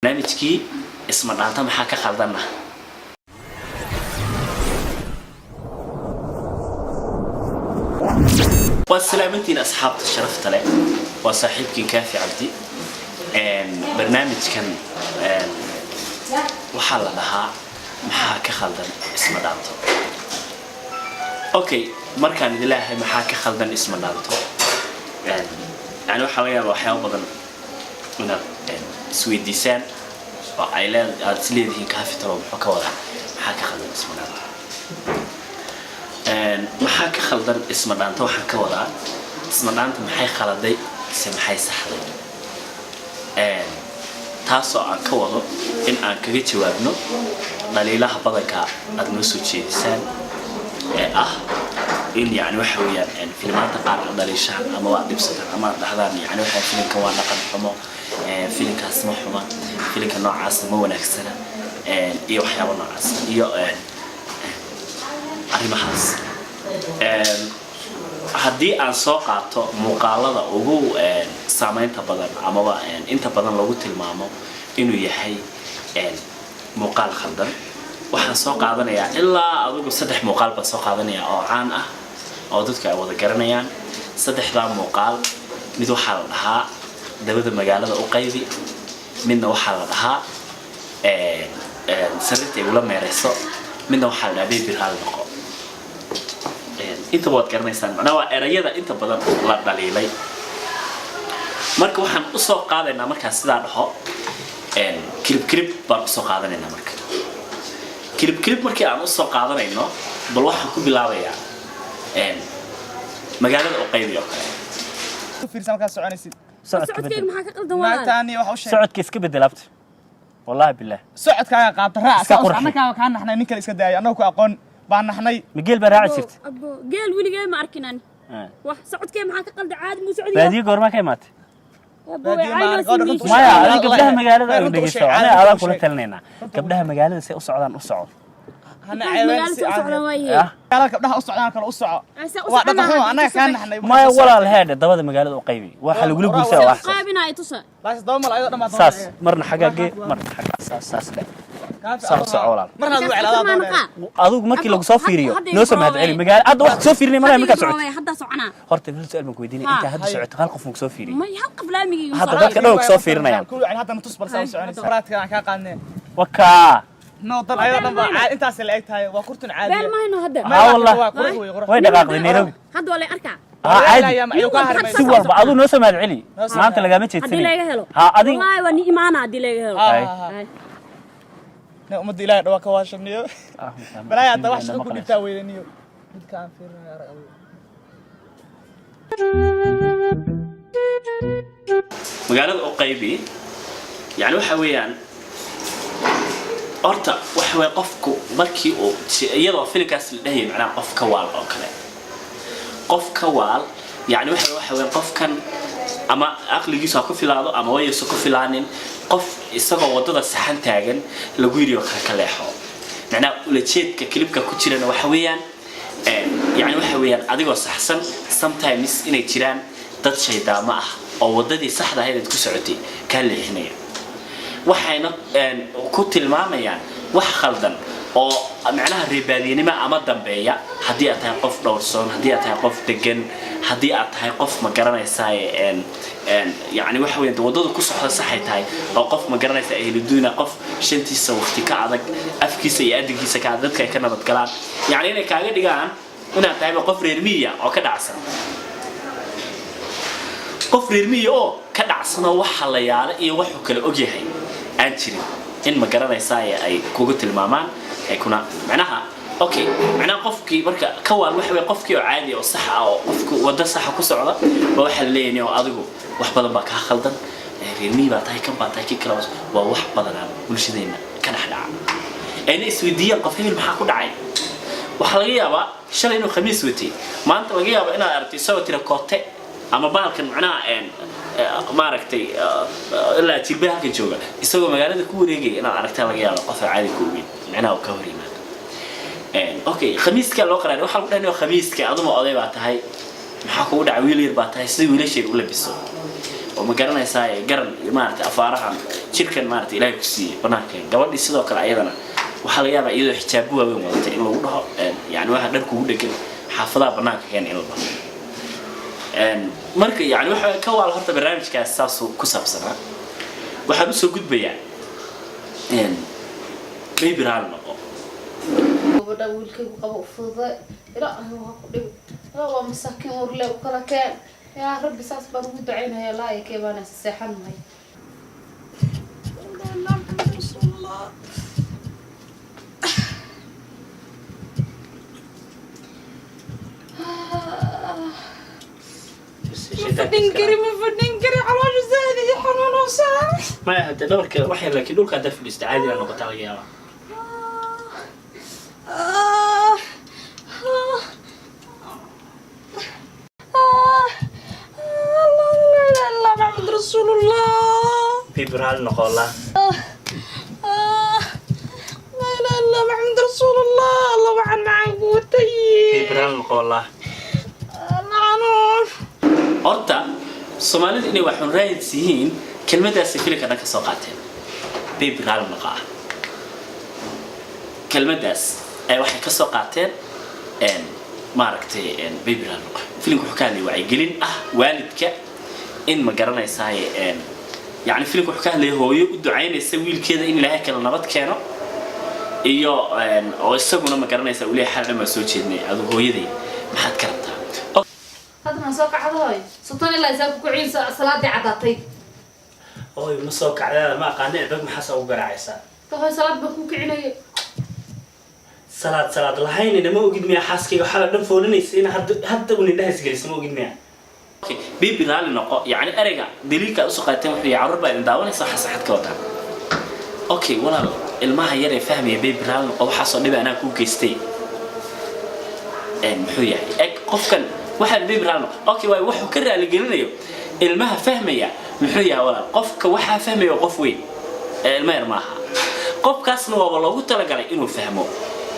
برنامجكي اسمه دانتا maxaa ka khaldana والسلامتين أصحاب الشرف تلا وصاحبك كافي عبدي برنامج كان وحال لها maxaa ka khaldan isma dhaanto okay markaan ilaahay maxaa ka khaldan isma dhaanto yani waxa weeyaan waxyaabo badan inaad isweydiisaan oo ay leedahay kaafi talo wuxuu ka wadaa maxaa ka khaldan isma dhaanto maxaa ka khaldan isma dhaanto waxaan ka wadaa isma dhaanto maxay khaladay se maxay saxday taasoo aan ka wado in aan kaga jawaabno dhaliilaha badanka aad noo soo jeedisaan in yani waxa weeyaan filmaanta qaar dhaliishahan ama waa dhibsataan ama dhahdaan yani waxa filimka waa dhaqan xumo filimkaas ma xuma filimka noocaas ma wanaagsana iyo waxyaabo noocaas iyo arrimahaas haddii aan soo qaato muuqaalada ugu saameynta badan ama inta badan lagu tilmaamo inuu yahay muuqaal khaldan waxaan soo qaadanayaa ilaa adigu 3 muuqaal baan soo qaadanayaa oo caan ah oo dadka ay wada garanayaan 3 muuqaal mid waxa la dhahaa dawladda magaalada u qaybi midna waxa la dhahaa sababtay ula meerayso midna waxa la dhahaa baby hal noqo inta wad garanaysaan macna waa erayada inta badan la dhaliilay marka waxaan u soo qaadaynaa marka sidaa dhaho clip baan u soo qaadanaynaa marka clip markii aan u soo qaadanayno bal waxaan ku bilaabayaa magaalada oo qaybiyo kale fiirsan ka soconaysid socodkayga maxaa ka qaldan walaal maantani waxa u sheegay socodka iska bedelaabta wallahi billah socodkaaga qaabta raac annaka ka naxnay ninka iska daayay annagu aqoon baan naxnay miguel baa raaci jirtay abo geel wiligay ma arkinan wax socodkayga maxaa ka qaldan caadi mu socodiyo baadiyo goorma ka imaatay maya adiga gabdhaha magaalada ay dhageysto ana aad kula talinayna gabdhaha magaalada say u socdaan u socod hana ceebansi kala gabdhaha u socdaan kala u soco waa dhaqo annaga ka naxnay maya walaal heed dabada magaalada u qaybi waxa lagu guursaa wax qaybinay tusa baas daba mal ayada dhamaad saas marna xagaage marna xagaas saas saas walaal marna uu cilaada adigu markii lagu soo fiiriyo noo samaad celi magaal aad wax soo fiirinay malaha marka socod hadda soconaa horta meel su'aal ma ku weydiinay inta hadda socoto hal qof soo fiiriyo ma hal qof laamigi hadda dadka dhow soo fiirinayaan ku yani hadda tus bal soo soconaysa faraadka aan ka qaadnay waka no dal ayada dhanba intaas la eg tahay waa kurtun caadi beel ma hayno hadda والله way dhaqaaqday Nairobi hadda wala arkaa عادي si walba adu noo samaad celi maanta laga ma jeedsan hadii laga helo ha adi wallahi waa ni imaana hadii laga helo na umad ilaahay dhawa ka waashaniyo balay hadda wax shaqo ku dhigtaa weydaniyo midkaan fiirnaa arag magaalada oo qaybi yani waxa weeyaan horta waxa way qofku markii uu iyadoo filimkaas la dhahay macna qof ka waal oo kale qof ka waal yani waxa way qofkan ama aqligiisa ku filaado ama wayso ku filaanin qof isagoo wadada saxan taagan lagu yiriyo ka leexo macna ula jeedka clipka ku jirana waxa weeyaan yani waxa weeyaan adigoo saxsan sometimes inay jiraan dad shaydaama ah oo wadadii saxda ahayd ku socotay ka leexinaya waxayna ku tilmaamayaan wax khaldan oo macnaha ribaadinimo ama dambeeya hadii aad tahay qof dhowrsoon hadii aad tahay qof degan hadii aad tahay qof ma garanaysaa yani waxa weeyaan wadada ku socda saxay tahay oo qof ma garanaysaa ay liduuna qof shantiisa waqti ka adag afkiisa iyo adigiisa ka dadka ay ka nabad galaan yani inay kaaga dhigaan inaad tahay qof reer miya oo ka dhacsan qof reer miya oo ka dhacsan oo waxa la yaala iyo wax kale og yahay aan jirin in ma garanaysaa ay kugu tilmaamaan ay kuna macnaha okay macnaha qofkii marka ka waan wax way qofkii oo caadi oo sax ah oo qofku wada sax ku socda waxa la leeyahay oo adigu wax badan baa ka khaldan reermi baa tahay kan baa tahay kala waa wax badan bulshadeena ka dhaxdhaca ayna isweydiiyaan qof hebel maxaa ku dhacay waxa laga yaabaa shalay inuu khamiis watay maanta laga yaabaa inaad aragtay soo tira koote ama baalkan macnaha maaragtay ilaa jilbaha halka jooga isagoo magaalada ku wareegay inaad aragtaa laga yaabo qof caadi ku weyn macnaha ka hor yimaado okay khamiiska loo qaraaray waxa lagu dhahnaa khamiiska aduma oday baa tahay maxaa kugu dhacay wiil yar baa tahay sidii wiilasheed u labiso وما قرنا يساي قرن مارت أفارها شركة مارت إلهي كسي بناكين قبل يصير كلا أيضا وحلا يابا إذا حجابوها ويموت إنه وضعها يعني واحد نركو ودك حافظها بناكين إلى الله marka yani waxa ka walaal horta barnaamijkaas saas ku saabsanaa waxa soo gudbaya baby raal noqo gabadha wiilkaygu qabo fududay ilaahay waa ku dhig waa masaakiin warle u kala keen yaa rabbi saas baan ugu duceynayaa laayikay baan seexan mahay فدين كريم على وجه زايد يحنون وسام ما هذا دورك وحي لكن دولك هذا في الاستعادة لأنه قطع لي الله محمد رسول الله في برهان نقول الله لا لا لا محمد رسول الله الله وعن معه قوتي في برهان نقول الله horta Soomaalida inay wax raadsiin kelmadaas filka ka soo qaateen baby raal noqaa kelmadaas ay waxay ka soo qaateen maaragtay baby raal noqaa filmku wuxuu ka hadlay wacyi gelin waalidka in ma garanaysaay yani filmku wuxuu ka hadlay hooyo u ducaynaysa wiilkeeda in Ilaahay kala nabad keeno iyo oo isaguna ma garanaysa uu leeyahay xal ma soo jeednay adu hooyaday maxaad ka rabtaa هذا مسوق عضاي سلطان الله يسافك وعين صلاة عضاتي أوه مسوق على ما قانع بق محسا وقرعيسا طه صلاة بكوك عيني صلاة لهين إنه ما وجد مياه حاسكي وحلا دم فورنيس إنه هاد وني ده سجلس ما وجد مياه بيبي رالي نقا يعني أرجع دليل كأسقاطين في عرب إن داوني صح كوتا أوكي ولا الماء يري فهم يا بيبي رالي أو حصل نبي أنا كوكيستي محوية قف كان واحد بيبي رالي أوكي وحو كرر اللي قلنا الماء فهمية محوية ولا قف كوحة فهمية وقف وين الماء رماها قف كاسنا والله قلت لك على إنه فهمه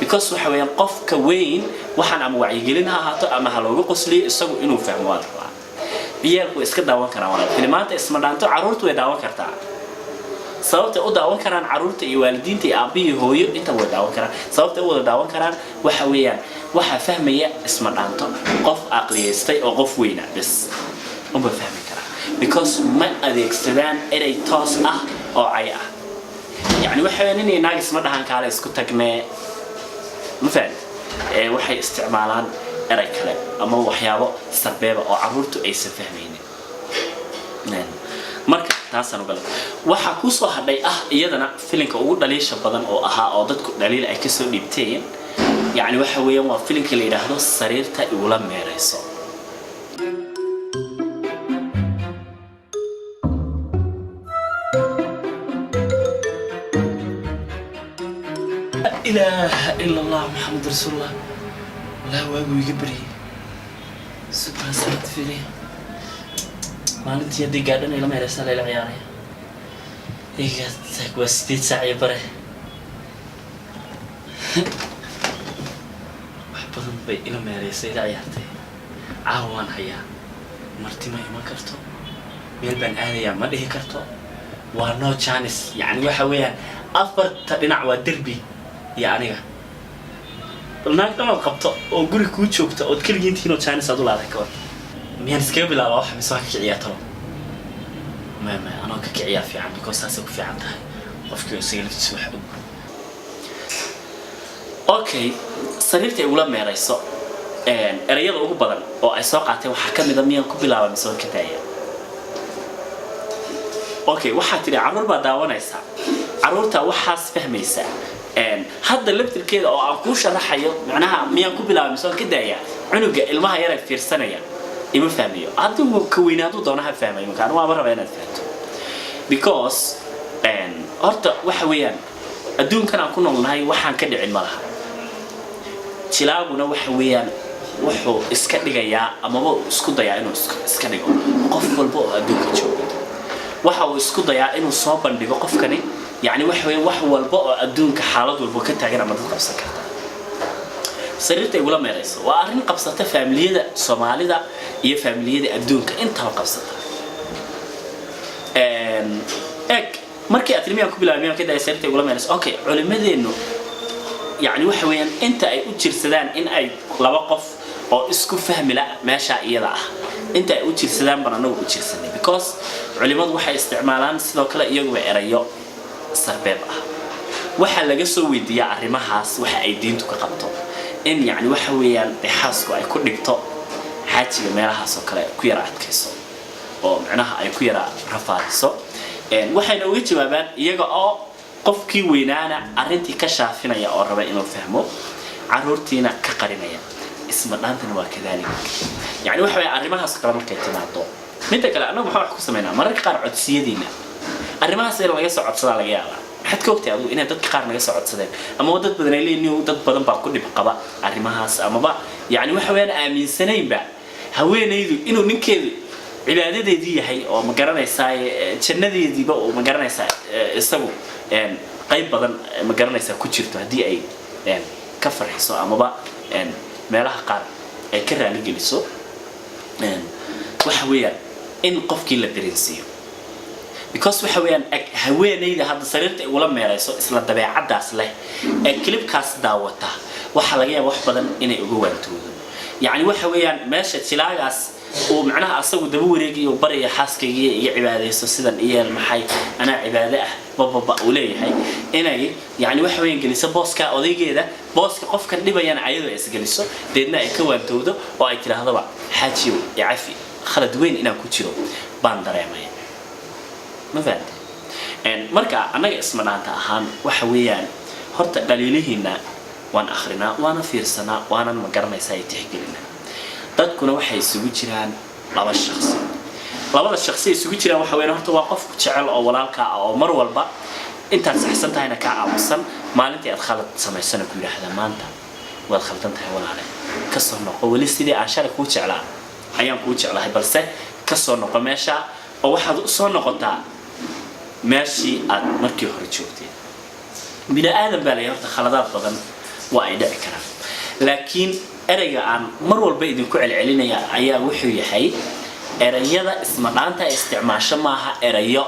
because waxa weeyaan qofka weyn waxaan ama wacyi gelinaha haato ama halooga qosliyo isagu inuu fahmo waad rabaa biyaalku iska daawan karaan walaal filmaanta isma dhaanto caruurtu way daawan kartaa sababta u daawan karaan caruurta iyo waalidiinta iyo aabihi hooyo inta way daawan karaan sababta u wada daawan karaan waxa weeyaan waxa fahmaya isma dhaanto qof aqliyeystay oo qof weyn bas uma fahmi kara because ma adeegsadaan eray toos oo ay يعني وحنا إني ناقص ما دهان كله إسكت تجمع مثلا وحي استعمالان أركله أما وحيابه سببه أو عبورته أي سفهمين نعم مركز تاسن وقال وحكوس واحد يدنا فيلينك أقول دليل شبابا أو أو ضدك دليل أكسر نبتين يعني وحوي ما فيلينك اللي يرهده السرير تقوله ميرسو إله إلا الله محمد رسول الله لا واقوي قبري سبحان سلط فيني ما أنت يدي قاعدين إلى ما يرسل إلى عياري إيه تقوى 6 ساعة بره وحبهم بي إلى ما يرسل إلى عيارتي عاوان هيا مرتي ما كرتو ميل بن آلية ما ليه كرتو وانو تشانس يعني وحويا أفر تبنع ودربي يعني الناس لما قبضوا وقولي كوتشوكتا وتكل جنتينو تشاني صادوا على كور مين سكيب لا واحد مسواك كعياتهم ما أنا كعيات في عندي كوساسك في عندها وفكر سيلف تسوح أوكي صريفتي أولى ما رئيسه الرياض أبو بدن أو أسواق عتيه وحكم دميان كبلا مسوي كتايا أوكي واحد تري عرور بداونا يسا عرورته وحاس فهميسا هذا اللي بتركيده أو أكوش راح يو معناها ميان كوبلا مسوي كده يا عنق المها يرى في السنة يا يبغى فهميه هذا مكوناته دونها فهميه مكان ما برا بينات فهمته because أرتا وحويان الدون كان أكون والله وحن كده علم لها تلاقونا وحويان وحو إسكندرية يا أما هو إسكندرية إنه إسكندرية قف والبو الدون كشوف وحو إسكندرية إنه صابن دي قف كني يعني وحو والبقى الدون كحالات والبوكات تاجر ما تقبض كذا صرت يقول ما يريس وأرني قبضتها فاميلية ده سومالي ده هي فاميلية ده الدون كأنت ما قبضتها markii atlimiyan ku bilaabeen ka daaysayrtay ugu lameeyay okay culimadeenu يعني waxa weeyaan inta ay u jirsadaan in ay laba qof oo isku fahmi la meesha iyada ah inta ay u jirsadaan banana u jirsanay because culimadu waxay isticmaalaan sidoo kale iyagu erayo sarbeeb ah waxa laga soo weydiiyaa arrimahaas waxa ay diintu ka qabto in yani waxa weeyaan xaasku ay ku dhigto xaajiga meelahaas oo kale ku yara adkayso oo macnaha ay ku yara rafaadiso waxayna uga jawaabaan iyaga oo qofkii weynaana arintii ka shaafinaya oo raba inuu fahmo caruurtiina ka qarinaya isma dhaantana waa kadaalika yani waxa ay arrimahaas kala markay timaado mid kale anagu waxa wax ku sameeynaa mararka qaar codsiyadiina arrimahaas ee laga soo codsadaa laga yaabaa waxaad ka ogtahay adigu inay dadka qaar naga soo codsadeen ama dad badan ay leeyihiin dad badan baa ku dhib qaba arrimahaas amaba yani waxa weeyaan aaminsanaynba haweenaydu inuu ninkeedu cibaadadeedii yahay oo ma garanaysaa jannadeediiba oo ma garanaysaa isagu qayb badan ma garanaysaa ku jirto hadii ay ka farxiso amaba meelaha qaar ay ka raali geliso waxa weeyaan in qofkii la dareensiyo because waxa weeyaan haweenayda hadda sariirta ay ula meerayso isla dabeecadaas leh ee clipkaas daawata waxa laga yaabaa wax badan inay uga waantoodo yani waxa weeyaan meesha jilaagaas oo macnaha asagu daba wareegiyo bariya xaaskayga iyo cibaadeyso sidan iyeel maxay ana cibaade ah baba u leeyahay inay yani waxa weeyaan geliso booska odaygeeda booska qofka dhibayana ayadoo is geliso deedna ay ka waantoodo oo ay tiraahdo xaajiyo yafi khalad weyn inaan ku jiro baan dareemay ma fahanteen marka anaga isma dhaanta ahaan waxa weeyaan horta dhaliilihiina waan akhrinaa waana fiirsanaa waana ma garanaysaa ay tixgelinaa dadkuna waxay isugu jiraan laba shakhsi labada shakhsi isugu jiraan waxa weeyaan horta waa qof jecel oo walaalka ah oo mar walba intaad saxsan tahayna ka aamusan maalintii aad khalad samaysana ku yiraahdaa maanta waad khaldan tahay walaale ka soo noqo wali sidii aan shalay ku jeclaa ayaan ku jeclahay balse ka soo noqo meesha oo waxaad u soo noqotaa meeshii aad markii hore joogtay bini aadam baa leeyahay horta khaladaad badan waa ay dhici karaan laakiin erayga aan mar walba idinku celcelinaya ayaa wuxuu yahay erayada isma dhaanta isticmaasho maaha erayo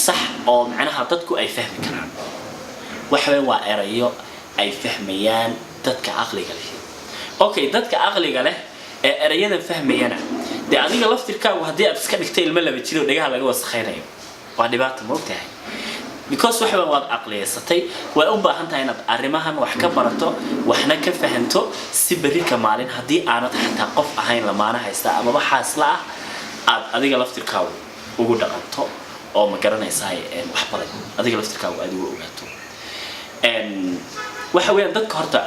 sax oo macnaha dadku ay fahmi karaan waxa waa erayo ay fahmayaan dadka aqliga leh okay dadka aqliga leh ee erayada fahmayana de adiga laftirkaagu hadii aad iska dhigtay ilmo laba jiro dhagaha laga wasakheeyo waa dhibaato moogtahay because waxa waad aqliyeysatay way u baahan tahay inaad arrimahan wax ka barato waxna ka fahanto si bari ka maalin hadii aanad xataa qof ahayn lamaana haysta ama waxaas la aad adiga laftirkaagu ugu dhaqanto oo ma garanaysaa wax badan adiga laftirkaagu aad ugu ogaato waxa weeyaan dadka horta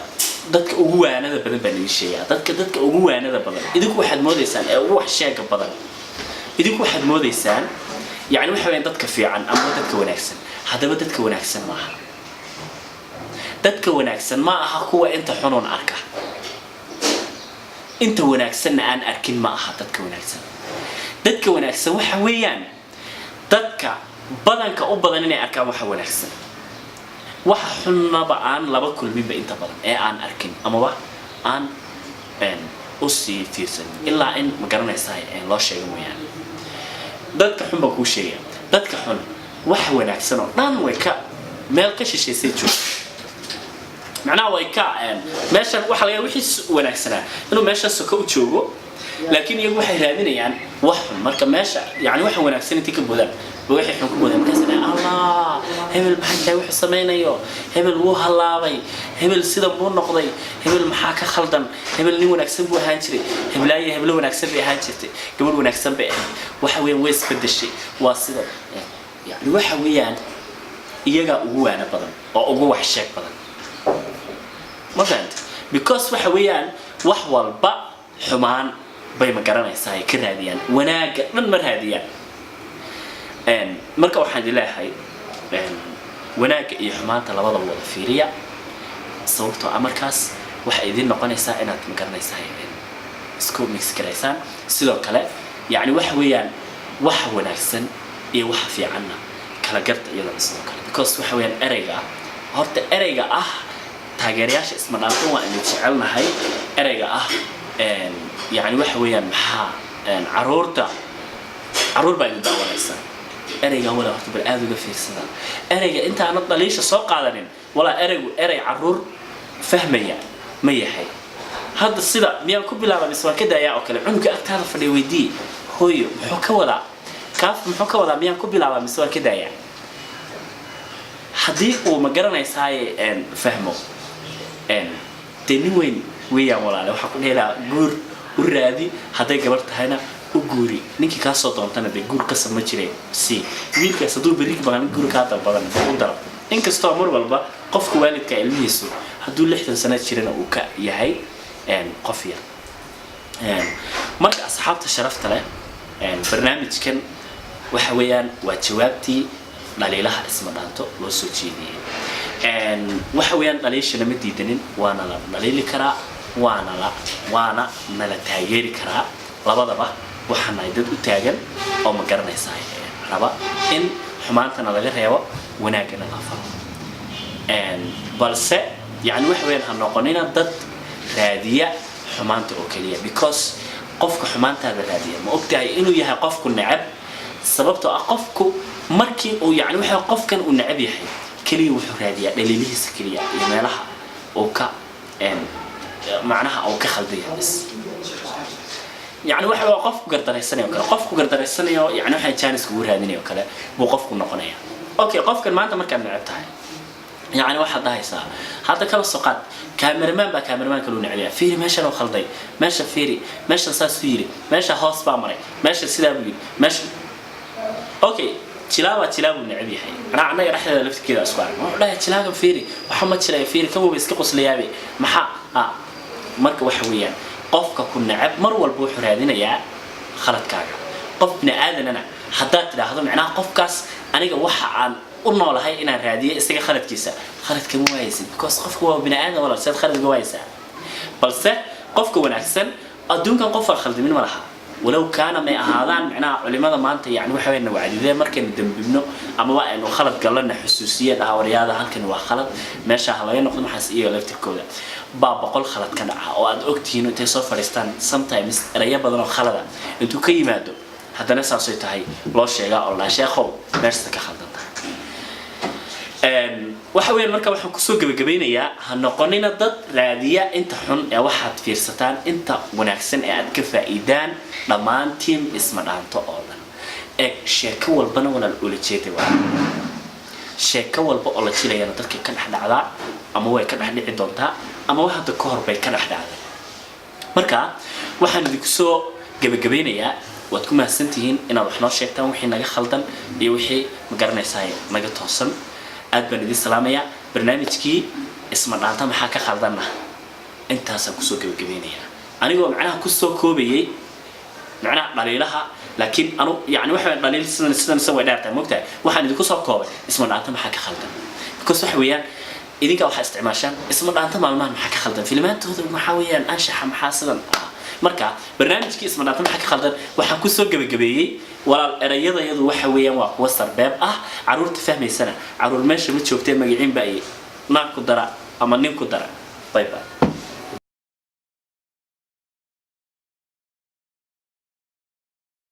dadka ugu waanada badan baa laga sheegaa dadka ugu waanada badan idinku waxaad moodaysaan ee ugu wax sheega badan idinku waxaad moodaysaan yani waxa weeyaan dadka fiican ama dadka wanaagsan hadaba dadka wanaagsan ma aha dadka wanaagsan ma aha kuwa inta xunuun arka inta wanaagsan aan arkin ma aha dadka wanaagsan waxa weeyaan dadka badanka u badan inay arkaan waxa wanaagsan waxa xunaba aan laba kulminba inta badan ee aan arkin ama aan u sii fiirsan ilaa in ma garanaysaa loo sheego mooyaan dadka xun baa kuu sheegaya dadka xun wax wanaagsan oo dhan way ka meel ka shisheysay joog macnaha way ka meeshan waxa laga wixii wanaagsanaa inuu meesha soo u joogo laakiin iyagu waxay raadinayaan wax xun marka meesha yani wax wanaagsan intii ka boodaan waxay xun ku boodaan kasana Allah hebel maxay wax sameeynayo hebel wuu halaabay hebel sida buu noqday hebel maxaa ka khaldan hebel nin wanaagsan buu ahaan jiray hebel wanaagsan bay ahaan jirtay gabadh wanaagsan bay ahayd waxa weeyaan way isbedeshay waa sida يعني waxa weeyaan iyaga ugu waana badan oo ugu wax sheeg badan ma fahanti because waxa weeyaan wax walba xumaan bay ma garanaysaa ay ka raadiyaan wanaaga dhan ma raadiyaan marka waxaan ilaahay wanaaga iyo xumaanta labadaba wada fiiriya sababtoo amarkaas waxa idin noqonaysaa inaad ma garanaysaa isku mix garaysaan sidoo kale yani waxa weeyaan wax wanaagsan iyo waxa fiicanna kala garta iyada sidoo kale because waxa weeyaan erayga horta erayga ah taageerayaasha isma dhaafo waa in jecelnahay erayga ah yani waxa weeyaan maxaa caruur baa idin daawanaysa ereyga wala horta bal aad uga fiirsada ereyga inta aan dhaliisha soo qaadanin wala erey caruur fahmaya ma yahay hadda sida miyaan ku bilaabay iswaa ka daayaa oo kale cunuga agtaada fadhiyo weydii hooyo muxuu ka wadaa kaaf muxuu ka wadaa miyaan ku bilaabay iswaa ka daayaa haddii uu ma garanaysaay fahmo nin weyn weeyaan walaale waxa ku dheelaa guur u raadi haday gabar tahayna u guuri ninkii ka soo doontana de guur ka sama jireen si wiilkaas haduu bariig baan guur ka dalbadan u daro inkastoo mar walba qofku waalidka ilmihiisu haduu 60 sano jirana uu ka yahay qof yar marka asxaabta sharafta leh barnaamijkan waxa weeyaan waa jawaabtii dhaliilaha isma dhaanto loo soo jeediyay waxa weeyaan dhaliishana ma diidanin waana la dhaliili karaa waana nala taageeri karaa labadaba waxaana dad u taagan oo ma garanaysaa raba in xumaantana laga reebo wanaagana la faro balse yani waxa weeyaan ha noqonina dad raadiya xumaanta oo kaliya because qofka xumaantaada raadiya ma ogtahay inuu yahay qofku necab sababtoo ah qofku markii uu yani waxa qofkan uu necab yahay kaliya wuxuu raadiyaa dhaliilihiisa kaliya iyo meelaha oo ka معناها أو كخلدية بس يعني واحد وقف قدر يسني وكلا قف قدر يسني يعني واحد جانس كبر هذيني وكلا وقف كنا قنية أوكي قف كان ما أنت مركب لعبتها يعني واحد ده يسا هذا كم السقط كاميرمان كلون عليها فيري ماشى لو خلدي ماشى فيري ماشى ساس فيري ماشى هاس بامري ماشى سلابي ماشى أوكي تلاوة نعبي حي أنا عندي رحلة لفت كذا أسبوع لا تلاوة فيري محمد تلاوة فيري كم بيسقص ليابي محا marka waxa weeyaan qofka ku nacab mar walba wuxuu raadinayaa khaladkaaga qof bini aadanana hadaa tiraahdo macnaha qofkaas aniga waxa aan u noolahay inaan raadiyo isaga khaladkiisa khaladka ma waaysid because qofku waa bini aadan wala sad khaladka waaysa balse qofka wanaagsan adduunkan qofka khaldamin ma laha ولو كان ما هذان معناه علماء ما أنت يعني وحوينا وعديده مركن دمبنو أما بقى إنه خلط قال لنا حساسية ده ورياضة هالكن وخلط ماشى هلاين نقول محسية ولا بتكوده بابا قل خلط كان أو أد أكتين وتيصف فرستان sometimes ريا بدنا خلطا أنتوا كي مادو هذا ناس عصيت هاي لا شيء الله شيء خو مرستك خلطا waxaween marka waxaan ku soo gabagabeynaya hanaqonina dad raadiya inta xun ee waxaad fiirsataan inta wanaagsan ee aad ka faa'iidaan dhamaantiin isma dhaanto oo dhan ee sheeko walbana wala ula jeeday waa sheeko walba oo la jilayna dadka ka dhaxdhacda ama way ka dhaxdhici doontaa ama waxa ka hor bay ka dhaxdhacday marka waxaan idinku soo gabagabeynaya waad ku mahadsantihiin inaad wax noo sheegtaan wixii naga khaldan iyo wixii ma garanaysaa naga toosan aad baan idin salaamaya barnaamijkii isma dhaanta maxaa ka khaldana intaas aan ku soo gabagabeynaya anigoo macnaha ku soo koobayay macnaha dhaliilaha laakiin anu yani waxa dhaliil sidan way dhaartaa moogtahay waxaan idinku soo koobay isma dhaanta maxaa ka khaldan because waxa weeyaan idinka waxa isticmaashaan isma dhaanta maalmahan maxaa ka khaldan filmaantooda maxaa weeyaan anshaxa maxaa sidan marka barnaamijkii isma dhaanta maxaa ka khaldan waxaan ku soo gabagabeeyay walaal erayadayadu waxa weeyaan waa kuwa sarbeeb ah caruurta fahmaysana caruur meesha ma joogtay magaciin baa ay naag ku dara ama nin ku dara bye bye